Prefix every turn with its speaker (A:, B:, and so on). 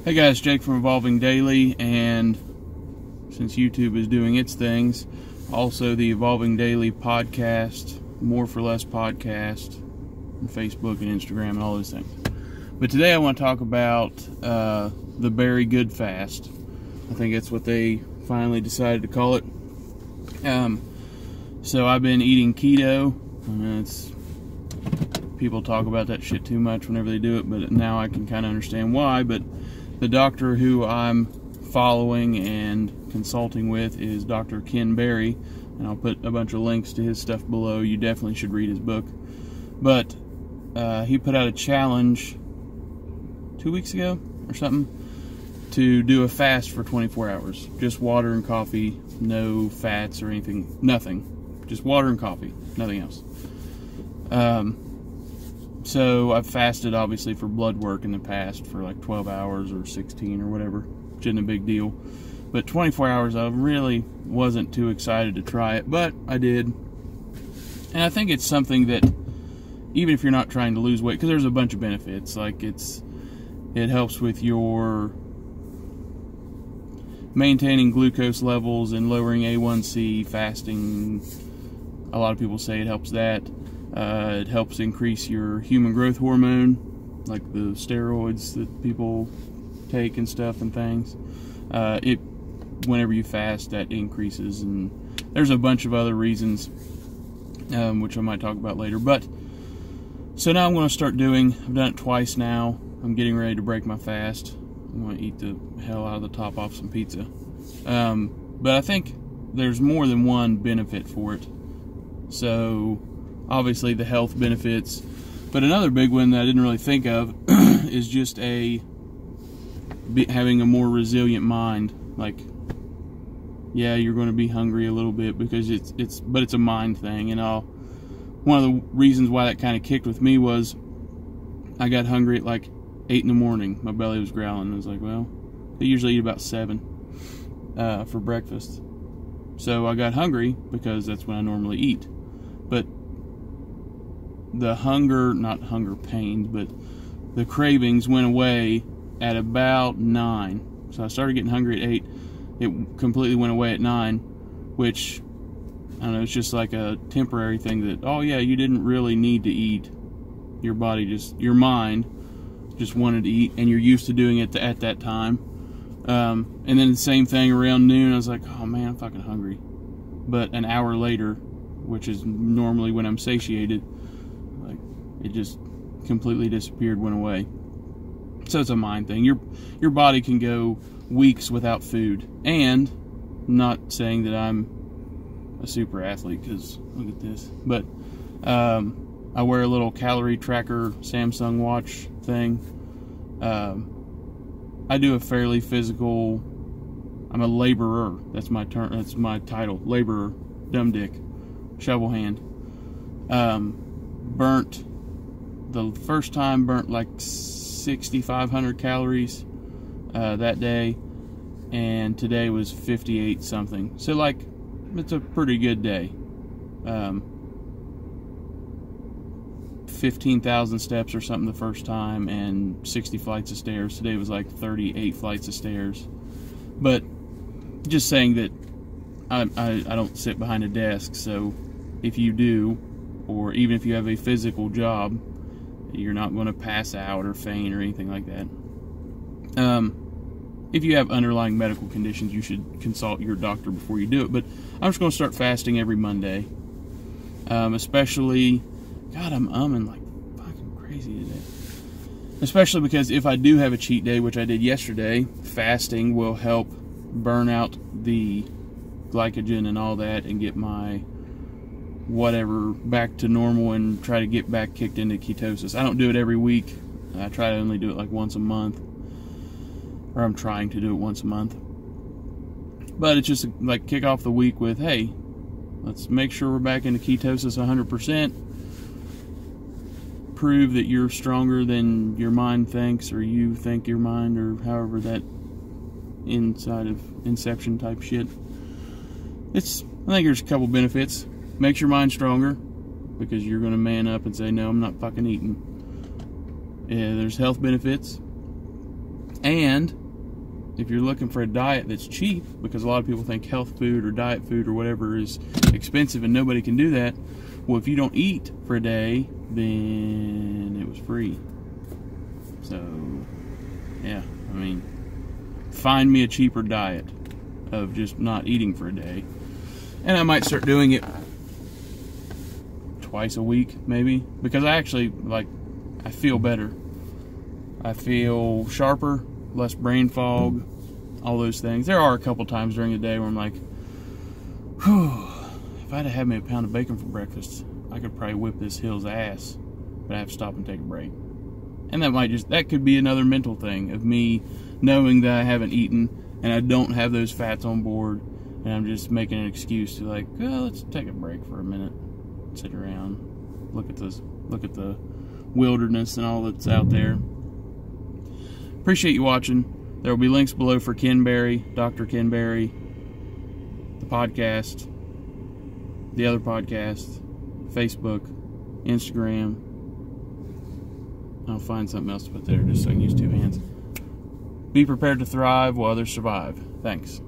A: Hey guys, Jake from Evolving Daily, and since YouTube is doing its things, also the Evolving Daily podcast, More for Less podcast, on Facebook and Instagram and all those things. But today I want to talk about the Berry Good Fast. I think that's what they finally decided to call it. So I've been eating keto. People talk about that shit too much whenever they do it, but now I can kind of understand why. But the doctor who I'm following and consulting with is Dr. Ken Berry, and I'll put a bunch of links to his stuff below. You definitely should read his book. But he put out a challenge 2 weeks ago or something to do a fast for 24 hours. Just water and coffee, no fats or anything, nothing. Just water and coffee, nothing else. So I've fasted obviously for blood work in the past for like 12 hours or 16 or whatever, which isn't a big deal. But 24 hours I really wasn't too excited to try it, but I did. And I think it's something that even if you're not trying to lose weight, because there's a bunch of benefits, like it helps with your maintaining glucose levels and lowering A1C. Fasting, a lot of people say it helps that. It helps increase your human growth hormone, like the steroids that people take and stuff and things. Whenever you fast, that increases, and there's a bunch of other reasons, which I might talk about later. But so now I'm going to start doing. I've done it twice now. I'm getting ready to break my fast. I'm going to eat the hell out of the top off some pizza. But I think there's more than one benefit for it. So obviously the health benefits, but another big one that I didn't really think of is just having a more resilient mind. Like, yeah, you're going to be hungry a little bit because it's a mind thing. And one of the reasons why that kind of kicked with me was I got hungry at like 8 in the morning. My belly was growling. I was like, well, I usually eat about 7 for breakfast. So I got hungry because that's when I normally eat. But the not hunger pains, but the cravings went away at about 9. So I started getting hungry at 8. It completely went away at 9, which, I don't know, it's just like a temporary thing that, oh yeah, you didn't really need to eat. Your mind just wanted to eat, and you're used to doing it at that time. And then the same thing around noon, I was like, oh man, I'm fucking hungry. But an hour later, which is normally when I'm satiated, like, it just completely disappeared, went away. So it's a mind thing. Your body can go weeks without food. And I'm not saying that I'm a super athlete, because look at this, but I wear a little calorie tracker Samsung watch thing. I do a fairly physical, I'm a laborer. That's my term. That's my title. Laborer, dumb dick, shovel hand. The first time burnt like 6,500 calories that day, and today was 58 something. So like, it's a pretty good day. 15,000 steps or something the first time, and 60 flights of stairs. Today was like 38 flights of stairs. But just saying that I don't sit behind a desk, so if you do, or even if you have a physical job, you're not going to pass out or faint or anything like that. If you have underlying medical conditions, you should consult your doctor before you do it. But I'm just going to start fasting every Monday. Especially, God, I'm umming like fucking crazy today. Especially because if I do have a cheat day, which I did yesterday, fasting will help burn out the glycogen and all that and get my whatever back to normal and try to get back kicked into ketosis. I don't do it every week. I try to only do it like once a month. Or I'm trying to do it once a month. But it's just like kick off the week with, hey, let's make sure we're back into ketosis 100%. Prove that you're stronger than your mind thinks, or you think your mind, or however that inside of Inception type shit. I think there's a couple benefits. Makes your mind stronger, because you're going to man up and say, no, I'm not fucking eating. Yeah, there's health benefits. And if you're looking for a diet that's cheap, because a lot of people think health food or diet food or whatever is expensive and nobody can do that, well, if you don't eat for a day, then it was free. So, yeah, I mean, find me a cheaper diet of just not eating for a day. And I might start doing it twice a week, maybe, because I actually, I feel better. I feel sharper, less brain fog, all those things. There are a couple times during the day where I'm like, whew, if I'd have had me a pound of bacon for breakfast, I could probably whip this hill's ass, but I have to stop and take a break. And that could be another mental thing of me knowing that I haven't eaten and I don't have those fats on board, and I'm just making an excuse to let's take a break for a minute, sit around, look at the wilderness and all that's out there. Appreciate you watching. There will be links below for Ken Berry, Dr. Ken Berry, the podcast, the other podcast, Facebook, Instagram. I'll find something else to put there just so I can use two hands. Be prepared to thrive while others survive. Thanks.